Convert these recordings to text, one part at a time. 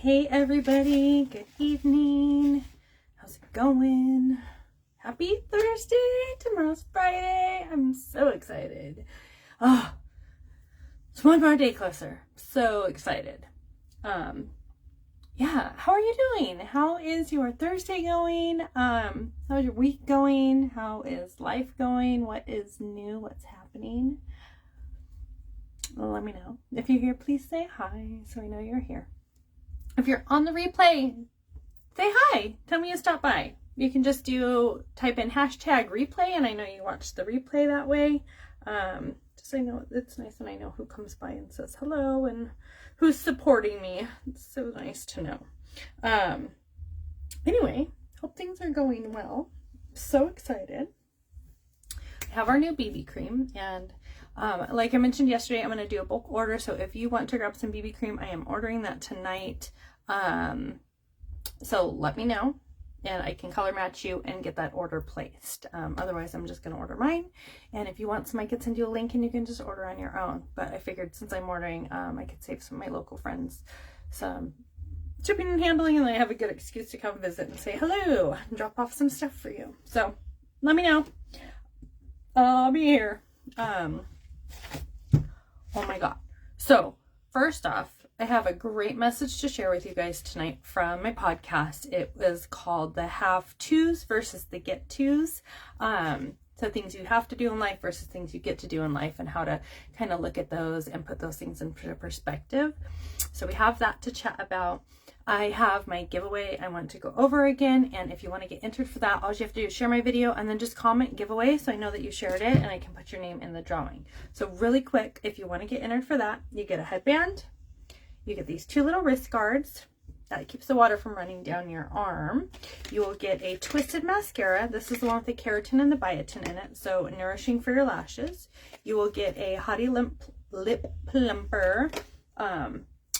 Hey everybody, good evening. How's it going? Happy Thursday. Tomorrow's Friday. I'm so excited. Oh, it's one more day closer. So excited. Yeah, how are you doing? How is your Thursday going? How's your week going? How is life going? What is new? What's happening? Let me know. If you're here, please say hi so I know you're here. If you're on the replay, say hi. Tell me you stopped by. You can just type in hashtag replay, and I know you watched the replay that way. Just so I know, it's nice when I know who comes by and says hello and who's supporting me. It's so nice to know. Anyway, hope things are going well. So excited. We have our new BB cream, and like I mentioned yesterday, I'm going to do a bulk order. So if you want to grab some BB cream, I am ordering that tonight. So let me know and I can color match you and get that order placed. Otherwise, I'm just going to order mine. And if you want some, I could send you a link and you can just order on your own. But I figured since I'm ordering, I could save some of my local friends some shipping and handling, and I have a good excuse to come visit and say hello and drop off some stuff for you. So let me know. I'll be here. Oh my God. So first off, I have a great message to share with you guys tonight from my podcast. It was called the have-tos versus the get-tos. So things you have to do in life versus things you get to do in life, and how to kind of look at those and put those things into perspective. So we have that to chat about. I have my giveaway I want to go over again, and if you want to get entered for that, all you have to do is share my video and then just comment giveaway so I know that you shared it and I can put your name in the drawing. So really quick, if you want to get entered for that, you get a headband, you get these 2 little wrist guards that keeps the water from running down your arm. You will get a twisted mascara. This is the one with the keratin and the biotin in it, so nourishing for your lashes. You will get a Hottie lip plumper,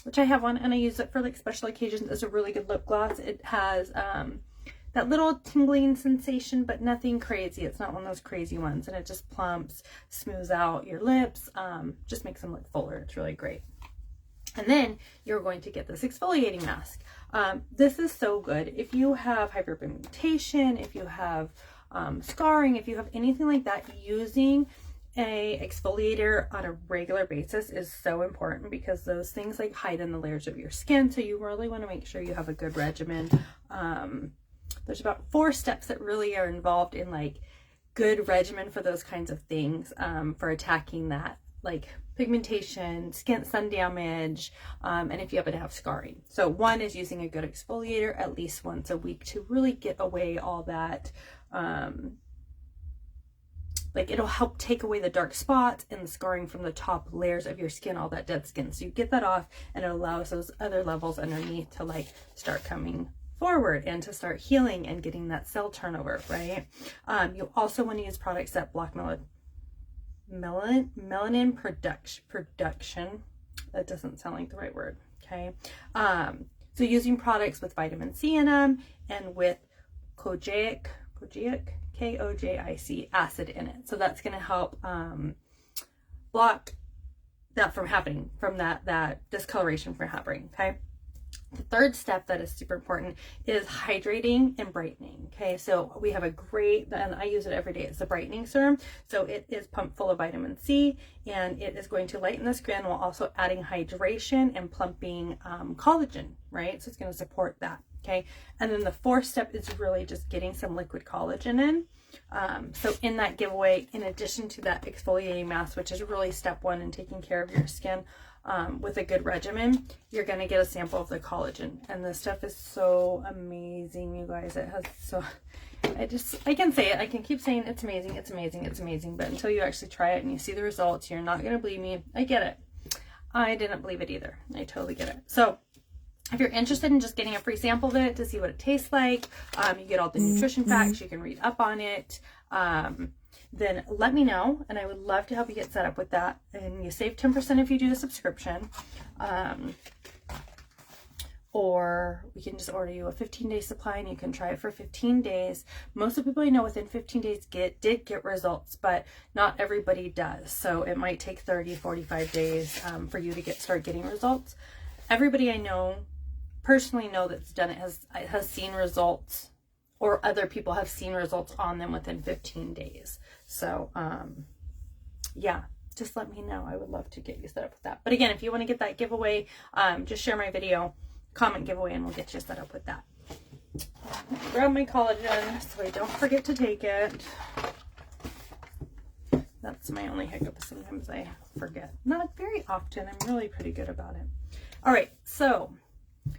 which I have one and I use it for like special occasions. It's a really good lip gloss. It has that little tingling sensation, but nothing crazy. It's not one of those crazy ones, and it just plumps, smooths out your lips, just makes them look fuller. It's really great. And then you're going to get this exfoliating mask. This is so good. If you have hyperpigmentation, if you have scarring, if you have anything like that, using a exfoliator on a regular basis is so important, because those things like hide in the layers of your skin. So you really want to make sure you have a good regimen. There's about 4 steps that really are involved in like good regimen for those kinds of things, for attacking that, like pigmentation, skin, sun damage, and if you happen to have scarring. So one is using a good exfoliator at least once a week to really get away all that, like it'll help take away the dark spots and the scarring from the top layers of your skin, all that dead skin. So you get that off, and it allows those other levels underneath to like start coming forward and to start healing and getting that cell turnover, right? You also want to use products that block melanin production. That doesn't sound like the right word. Okay. So using products with vitamin C in them and with kojic, Kojic acid in it. So that's going to help block that from happening, from that discoloration from happening. Okay. The third step that is super important is hydrating and brightening. Okay, so we have a great, and I use it every day, it's the Brightening Serum. So it is pumped full of vitamin C, and it is going to lighten the skin while also adding hydration and plumping collagen, right? So it's going to support that. Okay, and then the 4th step is really just getting some liquid collagen in. So in that giveaway, in addition to that exfoliating mask, which is really step 1 in taking care of your skin, with a good regimen, you're going to get a sample of the collagen, and this stuff is so amazing, you guys. It has so, I can say it, I can keep saying it's amazing, it's amazing, it's amazing, but until you actually try it and you see the results, you're not going to believe me. I get it. I didn't believe it either. I totally get it. So if you're interested in just getting a free sample of it to see what it tastes like, you get all the nutrition facts, you can read up on it, then let me know, and I would love to help you get set up with that. And you save 10% if you do the subscription, or we can just order you a 15-day supply and you can try it for 15 days. Most of the people I know within 15 days did get results, but not everybody does. So it might take 30, 45 days for you to start getting results. Everybody I know personally know that's done it has seen results, or other people have seen results on them within 15 days. So, yeah, just let me know. I would love to get you set up with that. But again, if you want to get that giveaway, just share my video, comment giveaway, and we'll get you set up with that. Grab my collagen so I don't forget to take it. That's my only hiccup. Sometimes I forget. Not very often. I'm really pretty good about it. All right. So,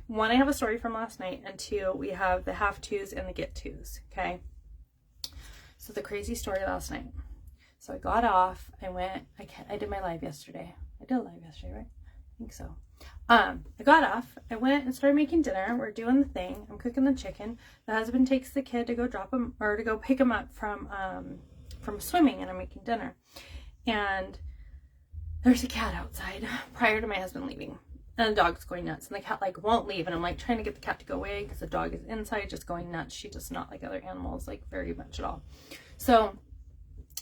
1, I have a story from last night, and 2, we have the have tos and the get tos. Okay. So the crazy story last night. So I got off. I did my live yesterday. I did a live yesterday, right? I think so. I got off. I went and started making dinner. We're doing the thing. I'm cooking the chicken. The husband takes the kid to go drop him, or to go pick him up from swimming, and I'm making dinner. And there's a cat outside prior to my husband leaving, and the dog's going nuts, and the cat like won't leave, and I'm like trying to get the cat to go away because the dog is inside just going nuts. She does not like other animals like very much at all. So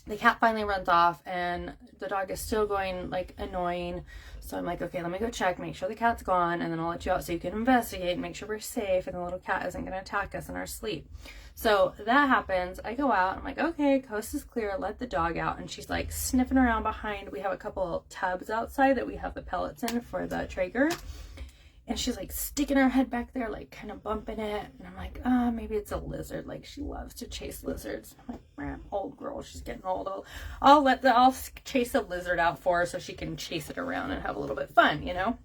the cat finally runs off, and the dog is still going like annoying. So I'm like, okay, let me go check, make sure the cat's gone, and then I'll let you out so you can investigate and make sure we're safe and the little cat isn't going to attack us in our sleep. So that happens. I go out. I'm like, okay, coast is clear. Let the dog out. And she's like sniffing around behind. We have a couple tubs outside that we have the pellets in for the Traeger. And she's like sticking her head back there, like kind of bumping it. And I'm like, maybe it's a lizard. Like she loves to chase lizards. I'm like, man, old girl, she's getting old. I'll chase a lizard out for her so she can chase it around and have a little bit of fun, you know?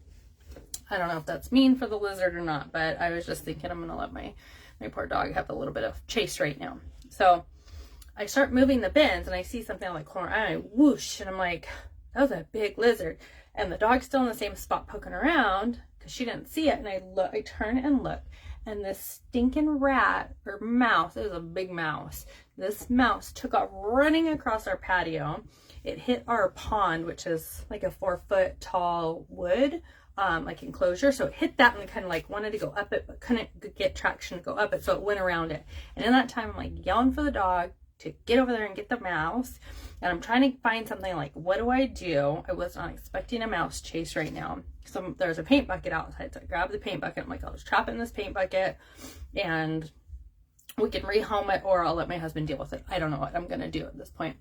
I don't know if that's mean for the lizard or not, but I was just thinking I'm going to let my poor dog have a little bit of chase right now. So I start moving the bins, and I see something on the corner, and I whoosh, and I'm like, that was a big lizard. And the dog's still in the same spot poking around because she didn't see it. And I turn and look, and this stinking rat or mouse, it was a big mouse. This mouse took off running across our patio. It hit our pond, which is like a 4-foot tall wood, like enclosure. So it hit that and kind of like wanted to go up it, but couldn't get traction to go up it. So it went around it. And in that time, I'm like yelling for the dog to get over there and get the mouse. And I'm trying to find something like, what do I do? I was not expecting a mouse chase right now. So there's a paint bucket outside. So I grab the paint bucket. I'm like, I'll just trap it in this paint bucket and we can rehome it, or I'll let my husband deal with it. I don't know what I'm going to do at this point.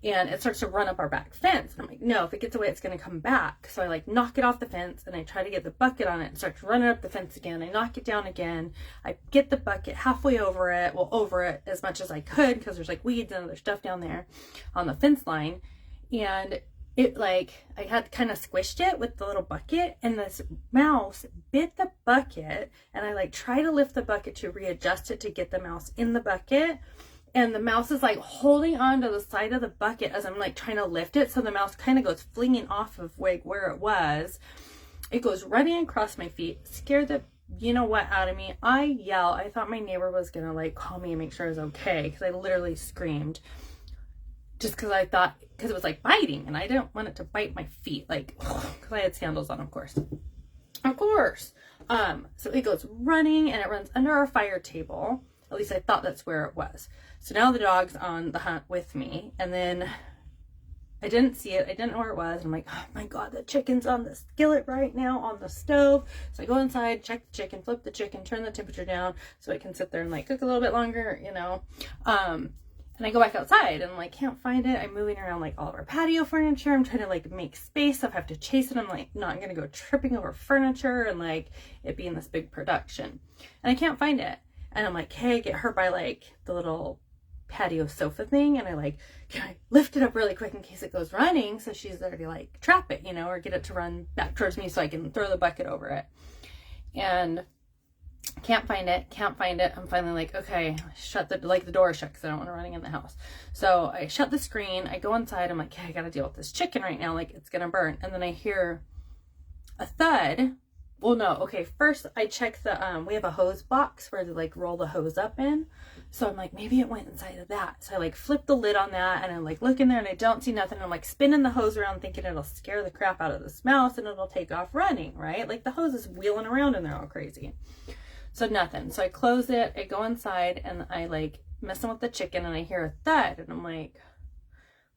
And it starts to run up our back fence. And I'm like, no, if it gets away, it's going to come back. So I like knock it off the fence, and I try to get the bucket on it and start running up the fence again. I knock it down again. I get the bucket halfway over it, over it as much as I could, because there's like weeds and other stuff down there on the fence line. And it like, I had kind of squished it with the little bucket, and this mouse bit the bucket, and I like try to lift the bucket to readjust it to get the mouse in the bucket. And the mouse is like holding on to the side of the bucket as I'm like trying to lift it. So the mouse kind of goes flinging off of like where it was. It goes running across my feet, scared the you know what out of me. I yell. I thought my neighbor was going to like call me and make sure I was okay, because I literally screamed just because I thought, because it was like biting and I didn't want it to bite my feet, like, because I had sandals on, of course. So it goes running and it runs under our fire table. At least I thought that's where it was. So now the dog's on the hunt with me, and then I didn't see it. I didn't know where it was. And I'm like, oh my God, the chicken's on the skillet right now on the stove. So I go inside, check the chicken, flip the chicken, turn the temperature down so I can sit there and like cook a little bit longer, you know. And I go back outside and like can't find it. I'm moving around like all of our patio furniture. I'm trying to like make space. So I have to chase it. I'm like not gonna go tripping over furniture and like it being this big production. And I can't find it. And I'm like, hey, get her by like the little patio sofa thing. And I like, can I lift it up really quick in case it goes running? So she's there to like trap it, you know, or get it to run back towards me so I can throw the bucket over it. And can't find it. I'm finally like, okay, shut the door shut because I don't want it running in the house. So I shut the screen. I go inside. I'm like, okay, I got to deal with this chicken right now. Like it's going to burn. And then I hear a thud. Well, no. Okay. First I check the, we have a hose box where they like roll the hose up in. So I'm like, maybe it went inside of that. So I like flip the lid on that and I like look in there and I don't see nothing. I'm like spinning the hose around thinking it'll scare the crap out of this mouse and it'll take off running, right? Like the hose is wheeling around in there all crazy. So nothing. So I close it, I go inside and I like messing with the chicken and I hear a thud and I'm like,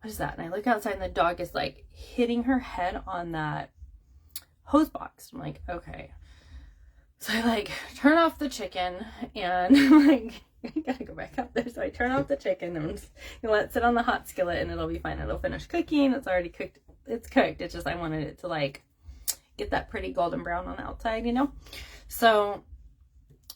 what is that? And I look outside and the dog is like hitting her head on that hose box. I'm like, okay. So I like turn off the chicken and like, I gotta go back up there. So I turn off the chicken and I'm just gonna let it sit on the hot skillet and it'll be fine. It'll finish cooking. It's already cooked. It's cooked. It's just I wanted it to like get that pretty golden brown on the outside, you know? So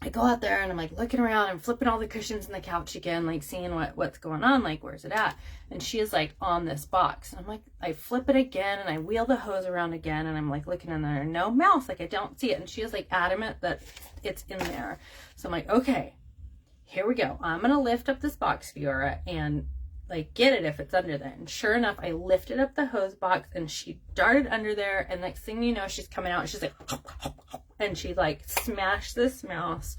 I go out there and I'm like looking around and flipping all the cushions in the couch again, like seeing what's going on, like where's it at? And she is like on this box. And I'm like, I flip it again and I wheel the hose around again and I'm like looking in there, no mouse, like I don't see it. And she is like adamant that it's in there. So I'm like, okay, here we go. I'm gonna lift up this box, Fiora, and like get it if it's under there. And sure enough, I lifted up the hose box and she darted under there, and next thing you know, she's coming out and she's like and she like smashed this mouse.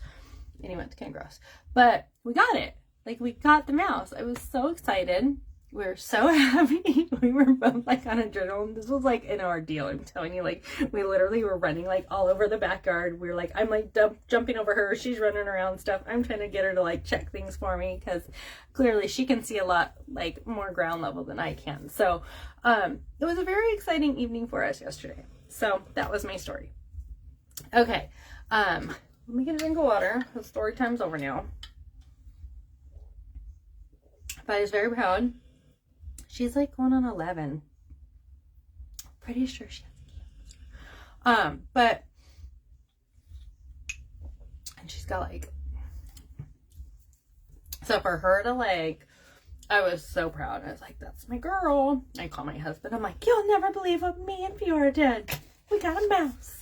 Anyway, it's kind of gross, but we got it. Like we got the mouse. I was so excited. We were so happy. We were both like on adrenaline. This was like an ordeal, I'm telling you. Like we literally were running like all over the backyard. We were like, I'm like jumping over her, she's running around and stuff. I'm trying to get her to like check things for me because clearly she can see a lot like more ground level than I can. So it was a very exciting evening for us yesterday. So that was my story. Okay, let me get a drink of water. The story time's over now. But I was very proud. She's like going on 11. Pretty sure she has cancer. But, and she's got like, so for her to like, I was so proud. I was like, that's my girl. I call my husband. I'm like, you'll never believe what me and Fiora did. We got a mouse.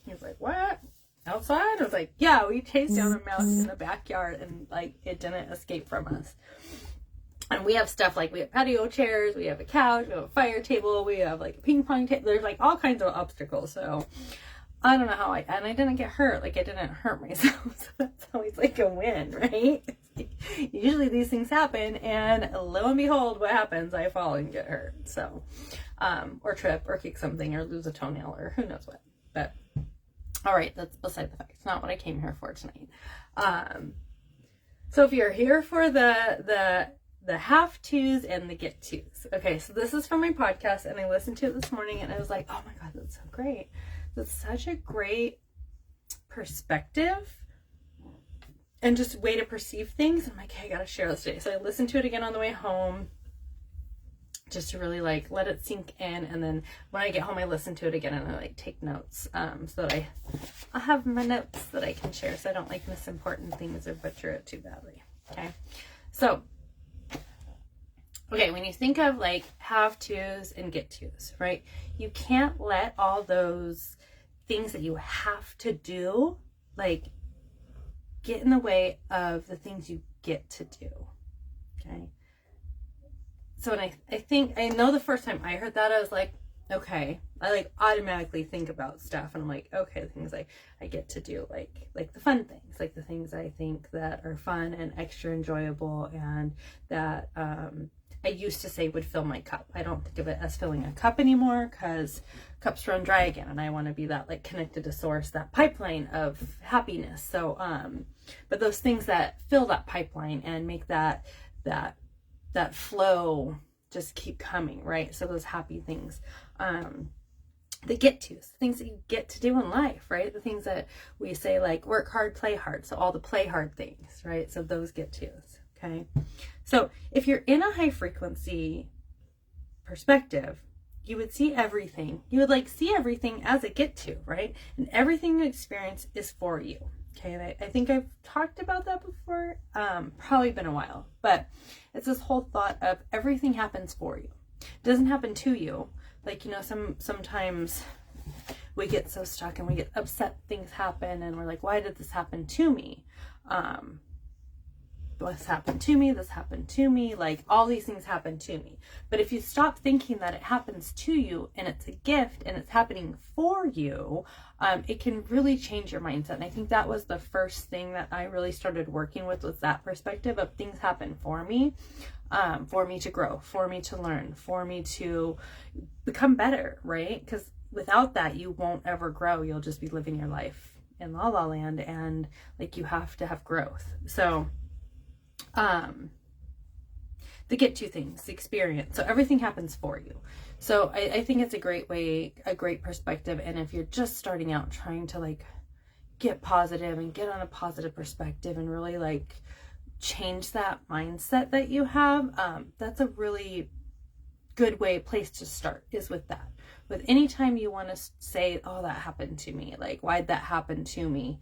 He's like, what? Outside? I was like, yeah, we chased down a mouse in the backyard and like it didn't escape from us. And we have stuff like we have patio chairs, we have a couch, we have a fire table, we have like a ping pong table. There's like all kinds of obstacles. So I don't know how and I didn't get hurt. Like I didn't hurt myself. So that's always like a win, right? Usually these things happen and lo and behold, what happens? I fall and get hurt. So, or trip or kick something or lose a toenail or who knows what. But all right, that's beside the fact. It's not what I came here for tonight. So if you're here for the have-tos and the get-tos. Okay, so this is from my podcast and I listened to it this morning and I was like, oh my God, that's so great. That's such a great perspective and just way to perceive things. I'm like, hey, I gotta share this today. So I listened to it again on the way home just to really like let it sink in, and then when I get home I listen to it again and I like take notes so that I have my notes that I can share so I don't like miss important things or butcher it too badly. Okay, so okay, when you think of like have-tos and get-tos, right? You can't let all those things that you have to do like get in the way of the things you get to do. Okay. So when I know the first time I heard that, I was like, okay, I like automatically think about stuff and I'm like, okay, the things I get to do, like the fun things, like the things I think that are fun and extra enjoyable and that I used to say would fill my cup. I don't think of it as filling a cup anymore because cups run dry again and I want to be that like connected to source, that pipeline of happiness. So but those things that fill that pipeline and make that flow just keep coming, right? So those happy things, the get-tos, things that you get to do in life, right? The things that we say like work hard, play hard. So all the play hard things, right? So those get-tos, okay? So if you're in a high frequency perspective, you would see everything. You would like see everything as a get-to, right? And everything you experience is for you. Okay, and I think I've talked about that before, probably been a while, but it's this whole thought of everything happens for you. It doesn't happen to you. Like, you know, sometimes we get so stuck and we get upset things happen and we're like, why did this happen to me? This happened to me, like all these things happen to me. But if you stop thinking that it happens to you and it's a gift and it's happening for you, it can really change your mindset. And I think that was the first thing that I really started working with, was that perspective of things happen for me to grow, for me to learn, for me to become better, right? Because without that, you won't ever grow. You'll just be living your life in la la land, and like you have to have growth. So the get to things, the experience. So everything happens for you. So I think it's a great way, a great perspective. And if you're just starting out trying to like get positive and get on a positive perspective and really like change that mindset that you have, that's a really good place to start, is with that. With any time you want to say, oh, that happened to me, like, why'd that happen to me?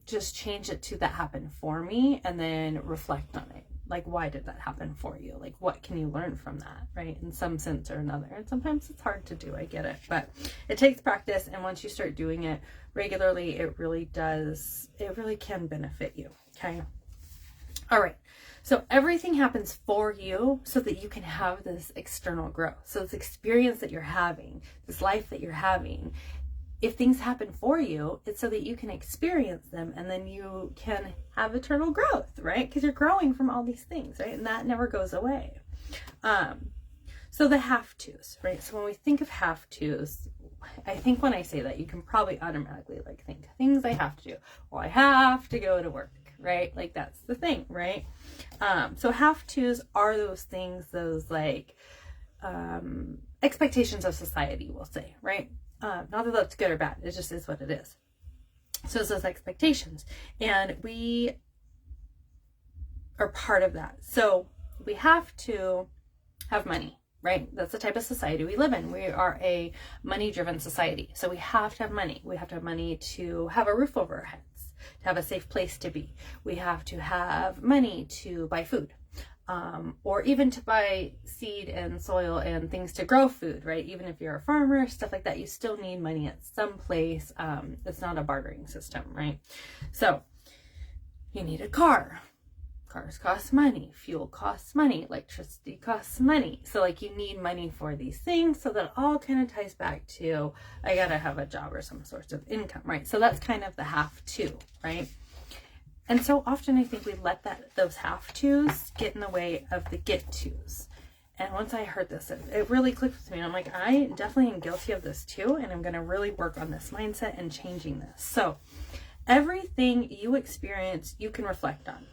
Just change it to that happened for me, and then reflect on it. Like, why did that happen for you? Like, what can you learn from that, right? In some sense or another. And sometimes it's hard to do, I get it, but it takes practice. And once you start doing it regularly, it really can benefit you. Okay. All right. So everything happens for you so that you can have this external growth. So this experience that you're having, this life that you're having, if things happen for you, it's so that you can experience them, and then you can have eternal growth, right? Because you're growing from all these things, right? And that never goes away. So the have-tos, right? So when we think of have-tos, I think when I say that, you can probably automatically like think things I have to do. Well, I have to go to work, right? Like that's the thing, right? So have-tos are those things, those like expectations of society, we'll say, right? Not that that's good or bad, it just is what it is. So it's those expectations, and we are part of that. So we have to have money, right? That's the type of society we live in. We are a money-driven society. So we have to have money. We have to have money to have a roof over our heads, to have a safe place to be. We have to have money to buy food. Or even to buy seed and soil and things to grow food, right? Even if you're a farmer, stuff like that, you still need money at some place. It's not a bartering system, right? So you need a car. Cars cost money. Fuel costs money. Electricity costs money. So like you need money for these things. So that all kind of ties back to, I gotta have a job or some sort of income, right? So that's kind of the have to, right? And so often I think we let those have-tos get in the way of the get-tos. And once I heard this, it really clicked with me. And I'm like, I definitely am guilty of this too. And I'm going to really work on this mindset and changing this. So everything you experience, you can reflect on.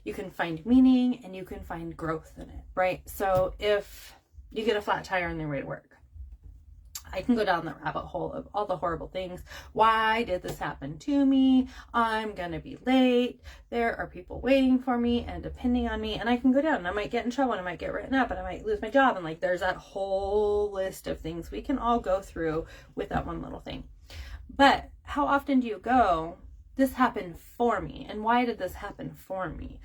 You can find meaning and you can find growth in it, right? So if you get a flat tire on your way to work, I can go down the rabbit hole of all the horrible things. Why did this happen to me? I'm going to be late. There are people waiting for me and depending on me. And I can go down and I might get in trouble and I might get written up and I might lose my job. And like, there's that whole list of things we can all go through with that one little thing. But how often do you go, this happened for me? And why did this happen for me?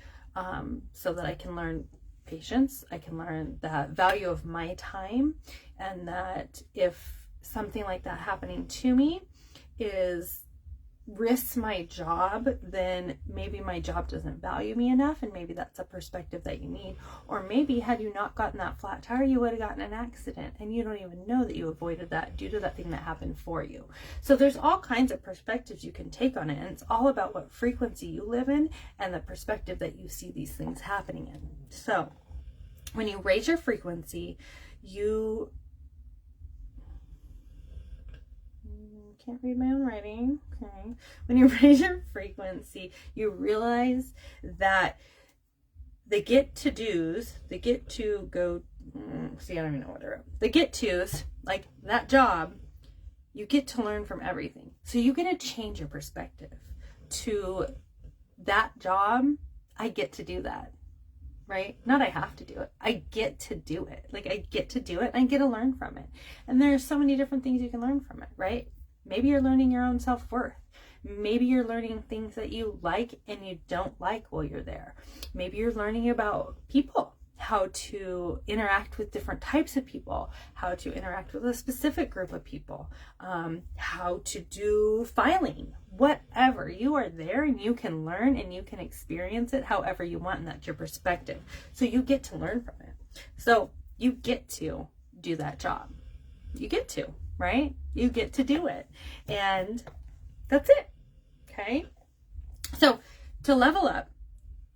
So that I can learn patience, I can learn the value of my time, and that if something like that happening to me risks my job, then maybe my job doesn't value me enough, and maybe that's a perspective that you need. Or maybe had you not gotten that flat tire, you would have gotten an accident and you don't even know that you avoided that due to that thing that happened for you. So there's all kinds of perspectives you can take on it, and it's all about what frequency you live in and the perspective that you see these things happening in. So when you raise your frequency, you can't read my own writing. Okay. When you raise your frequency, you realize that the get-to-dos, the get-to-go, see, I don't even know what they're up. The get-tos, like that job, you get to learn from everything. So you get to change your perspective to that job. I get to do that. Right? Not I have to do it. I get to do it. Like I get to do it and I get to learn from it. And there's so many different things you can learn from it, right? Maybe you're learning your own self-worth. Maybe you're learning things that you like and you don't like while you're there. Maybe you're learning about people, how to interact with different types of people, how to interact with a specific group of people, how to do filing, whatever. You are there and you can learn and you can experience it however you want, and that's your perspective. So you get to learn from it. So you get to do that job. You get to, right? You get to do it. And that's it. Okay? So to level up,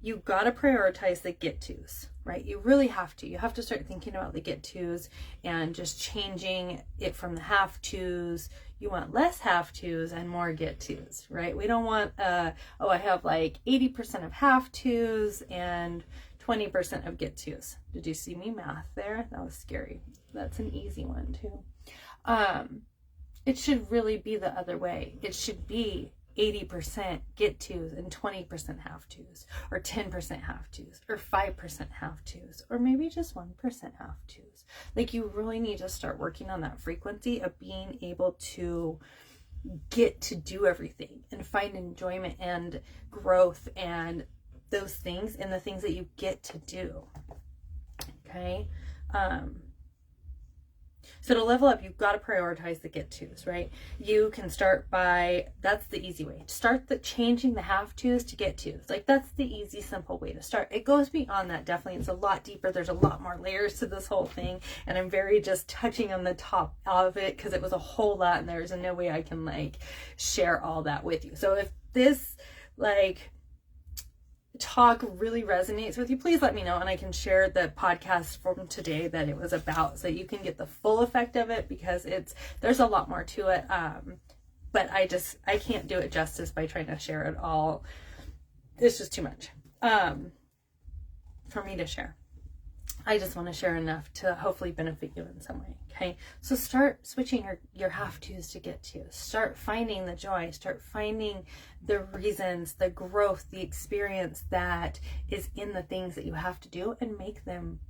you got to prioritize the get-tos, right? You really have to. You have to start thinking about the get-tos and just changing it from the have-tos. You want less have-tos and more get-tos, right? We don't want, I have like 80% of have-tos and 20% of get-tos. Did you see me math there? That was scary. That's an easy one too. It should really be the other way. It should be 80% get tos and 20% have tos, or 10% have tos, or 5% have tos, or maybe just 1% have tos. Like, you really need to start working on that frequency of being able to get to do everything and find enjoyment and growth and those things in the things that you get to do. Okay. So to level up, you've got to prioritize the get tos, right? You can start by, that's the easy way. Start changing the have tos to get tos. Like, that's the easy, simple way to start. It goes beyond that, definitely. It's a lot deeper. There's a lot more layers to this whole thing. And I'm very just touching on the top of it because it was a whole lot and there's no way I can like share all that with you. So if this like talk really resonates with you, please let me know and I can share the podcast from today that it was about, so you can get the full effect of it, because there's a lot more to it, but I can't do it justice by trying to share it all. It's just too much for me to share. I just want to share enough to hopefully benefit you in some way. Okay, so start switching your have tos to get to. Start finding the joy. Start finding the reasons, the growth, the experience that is in the things that you have to do, and make them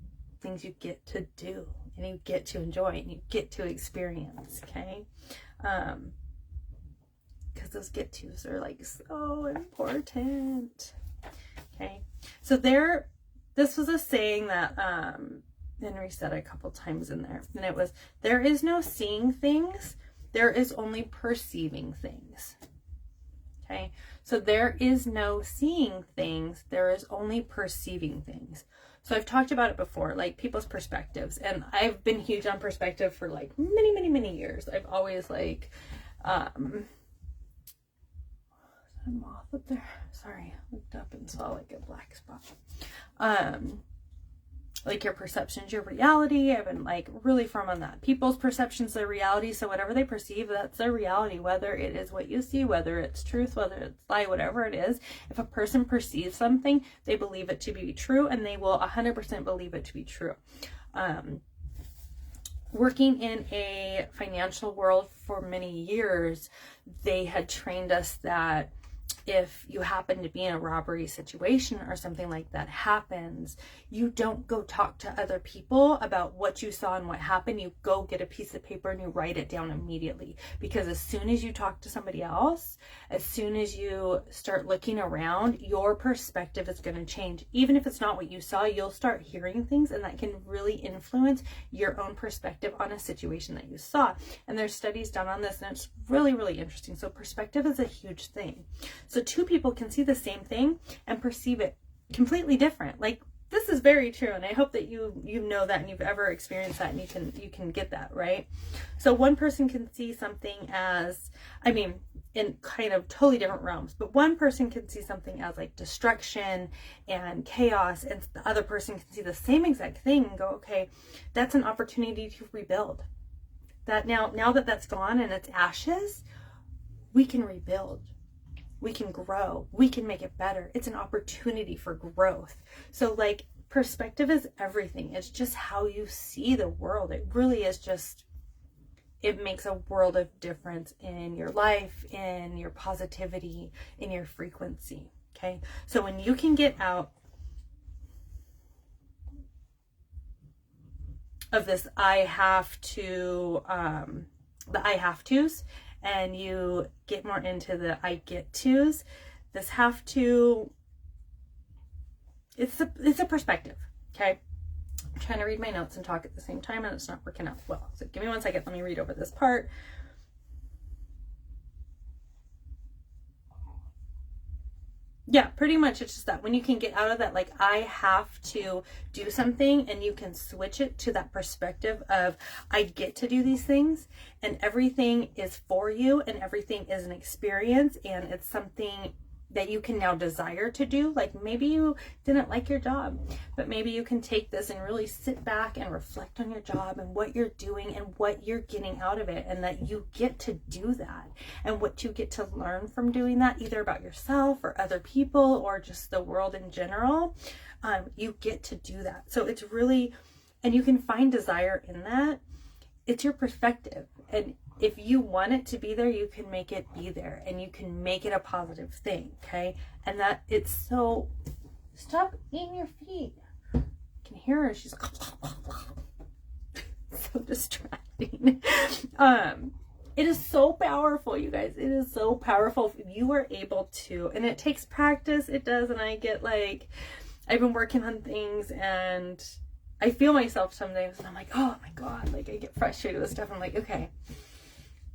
things you get to do and you get to enjoy and you get to experience. Okay, because those get tos are like so important. Okay, so this was a saying that Henry said a couple times in there, and it was, there is no seeing things, there is only perceiving things. Okay, so there is no seeing things, there is only perceiving things. So I've talked about it before, like people's perspectives, and I've been huge on perspective for like many years. I've always like a moth up there, sorry, I looked up and saw like a black spot. Like, your perception's your reality. I've been like really firm on that. People's perception's their reality, so whatever they perceive, that's their reality, whether it is what you see, whether it's truth, whether it's lie, whatever it is. If a person perceives something, they believe it to be true, and they will 100% believe it to be true. Working in a financial world for many years, they had trained us that if you happen to be in a robbery situation or something like that happens, you don't go talk to other people about what you saw and what happened. You go get a piece of paper and you write it down immediately, because as soon as you talk to somebody else, as soon as you start looking around, your perspective is going to change. Even if it's not what you saw, you'll start hearing things, and that can really influence your own perspective on a situation that you saw. And there's studies done on this, and it's really interesting. So perspective is a huge thing. So two people can see the same thing and perceive it completely different. Like, this is very true, and I hope that you know that and you've ever experienced that, and you can get that, right? So one person can see something as, I mean, in kind of totally different realms, but one person can see something as like destruction and chaos, and the other person can see the same exact thing and go, okay, that's an opportunity to rebuild. That now that that's gone and it's ashes, we can rebuild. We can grow, we can make it better. It's an opportunity for growth. So like, perspective is everything. It's just how you see the world. It really is just, it makes a world of difference in your life, in your positivity, in your frequency. Okay. So when you can get out of this I have to, the I have to's, and you get more into the I get to's, this have to, it's a perspective. Okay, I'm trying to read my notes and talk at the same time, and it's not working out well. So give me 1 second, let me read over this part. Yeah, pretty much it's just that when you can get out of that, like, I have to do something, and you can switch it to that perspective of I get to do these things, and everything is for you, and everything is an experience, and it's something that you can now desire to do. Like, maybe you didn't like your job, but maybe you can take this and really sit back and reflect on your job and what you're doing and what you're getting out of it, and that you get to do that, and what you get to learn from doing that, either about yourself or other people or just the world in general. You get to do that. So it's really, and you can find desire in that. It's your perspective. And if you want it to be there, you can make it be there, and you can make it a positive thing, okay? And that it's so, stop eating your feet. I can hear her, she's so distracting. It is so powerful, you guys. It is so powerful if you are able to, and it takes practice, it does, and I get like, I've been working on things and I feel myself some days and I'm like, oh my God, like I get frustrated with stuff. I'm like, okay,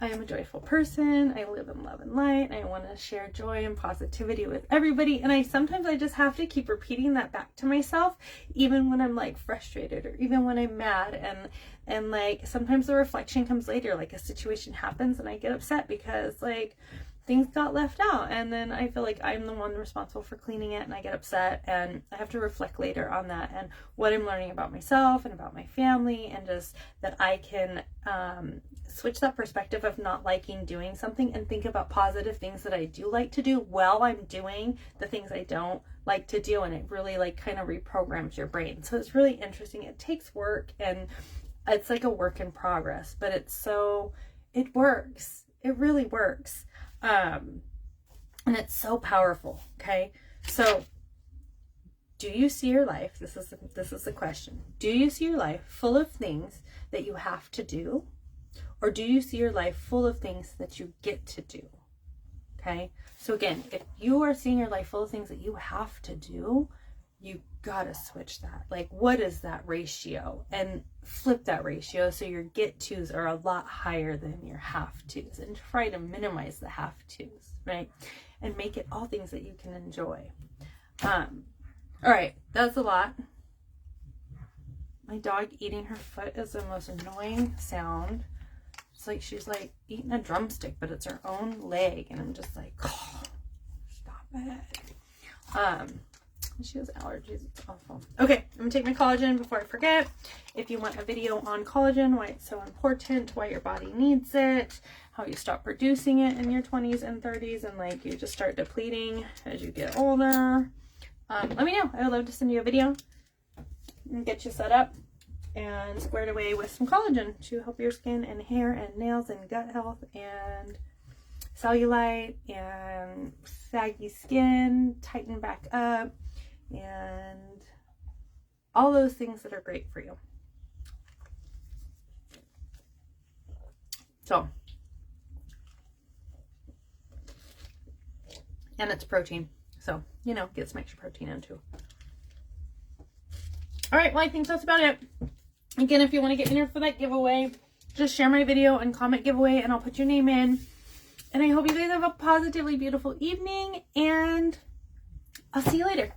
I am a joyful person. I live in love and light. I want to share joy and positivity with everybody. And sometimes I just have to keep repeating that back to myself, even when I'm like frustrated or even when I'm mad. And like sometimes the reflection comes later, like a situation happens and I get upset because like things got left out, and then I feel like I'm the one responsible for cleaning it and I get upset, and I have to reflect later on that and what I'm learning about myself and about my family, and just that I can switch that perspective of not liking doing something and think about positive things that I do like to do while I'm doing the things I don't like to do, and it really like kind of reprograms your brain. So it's really interesting. It takes work, and it's like a work in progress, but it works. It really works. And it's so powerful. Okay. So do you see your life? This is the question. Do you see your life full of things that you have to do? Or do you see your life full of things that you get to do? Okay. So again, if you are seeing your life full of things that you have to do, you gotta switch that. Like, what is that ratio? And flip that ratio so your get tos are a lot higher than your have tos, and try to minimize the have tos, right? And make it all things that you can enjoy. All right, that's a lot. My dog eating her foot is the most annoying sound. It's like she's like eating a drumstick, but it's her own leg, and I'm just like, oh, stop it. She has allergies. It's awful. Okay, I'm gonna take my collagen before I forget. If you want a video on collagen, why it's so important, why your body needs it, how you stop producing it in your 20s and 30s, and like you just start depleting as you get older, let me know. I would love to send you a video and get you set up and squared away with some collagen to help your skin and hair and nails and gut health and cellulite and saggy skin, tighten back up, and all those things that are great for you. So, and it's protein, so you know, get some extra protein in too. All right, well, I think that's about it. Again, if you want to get entered for that giveaway, just share my video and comment giveaway, and I'll put your name in. And I hope you guys have a positively beautiful evening, and I'll see you later.